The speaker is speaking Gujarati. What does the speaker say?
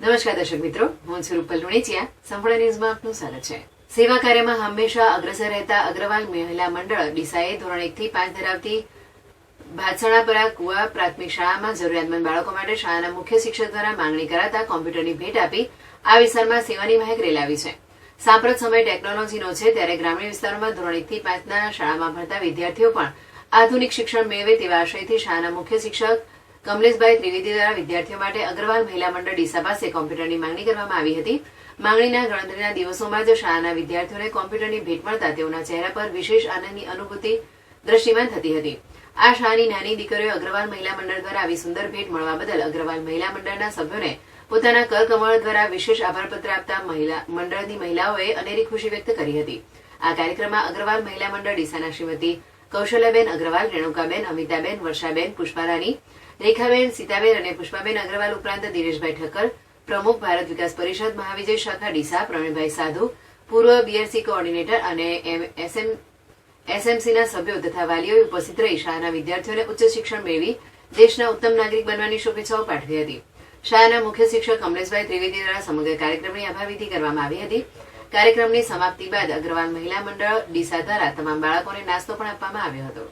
નમસ્કાર દર્શક મિત્રો, હું છું રૂપલ લુણીચિયા. સંપૂર્ણ ન્યૂઝમાં આપનું સ્વાગત છે. સેવા કાર્યમાં હંમેશા અગ્રસર રહેતા અગ્રવાલ મહિલા મંડળ ડીસાએ ધોરણ 1 થી 5 ધરાવતી ભાતસણાપરા કુવા પ્રાથમિક શાળામાં જરૂરિયાતમંદ બાળકો માટે શાળાના મુખ્ય શિક્ષક દ્વારા માંગણી કરાતા કોમ્પ્યુટરની ભેટ આપી આ વિસ્તારમાં સેવાની મહેક રેલાવી છે. સાંપ્રત સમય ટેકનોલોજીનો છે, ત્યારે ગ્રામીણ વિસ્તારોમાં ધોરણ 1 થી 5ના શાળામાં ભણતા વિદ્યાર્થીઓ પણ આધુનિક શિક્ષણ મેળવે તેવા આશયથી શાળાના મુખ્ય શિક્ષક કમલેશભાઈ ત્રિવેદી દ્વારા વિદ્યાર્થીઓ માટે અગ્રવાલ મહિલા મંડળ ડીસા પાસે કોમ્પ્યુટરની માંગણી કરવામાં આવી હતી. માંગણીના ગણતરીના દિવસોમાં જ શાળાના વિદ્યાર્થીઓને કોમ્પ્યુટરની ભેટ મળતા તેઓના ચહેરા પર વિશેષ આનંદની અનુભૂતિ દ્રશ્યમાન થતી હતી. આ શાળાની નાની દીકરીઓ અગ્રવાલ મહિલા મંડળ દ્વારા આવી સુંદર ભેટ મળવા બદલ અગ્રવાલ મહિલા મંડળના સભ્યોને પોતાના કરકમળ દ્વારા વિશેષ આભારપત્ર આપતા મંડળની મહિલાઓએ અનેરી ખુશી વ્યક્ત કરી હતી. આ કાર્યક્રમમાં અગ્રવાલ મહિલા મંડળ ડીસાના શ્રીમતી કૌશલ્યાબેન અગ્રવાલ, રેણુકાબેન, અમિતાબેન, વર્ષાબેન, પુષ્પારાણી, રેખાબેન, સીતાબેન અને પુષ્પાબેન અગ્રવાલ ઉપરાંત દિનેશભાઈ ઠક્કર, પ્રમુખ ભારત વિકાસ પરિષદ મહાવિજય શાખા ડીસા, પ્રવીણભાઈ સાધુ, પૂર્વ બીઆરસી કોઓર્ડિનેટર અને એસએમસીના સભ્યો તથા વાલીઓએ ઉપસ્થિત રહી શાળાના વિદ્યાર્થીઓને ઉચ્ચ શિક્ષણ મેળવી દેશના ઉત્તમ નાગરિક બનવાની શુભેચ્છાઓ પાઠવી હતી. શાળાના મુખ્ય શિક્ષક કમલેશભાઈ ત્રિવેદી દ્વારા સમગ્ર કાર્યક્રમની આભારવિધિ કરવામાં આવી હતી. કાર્યક્રમની સમાપ્તિ બાદ અગ્રવાલ મહિલા મંડળ ડીસા દ્વારા તમામ બાળકોને નાસ્તો પણ આપવામાં આવ્યો હતો.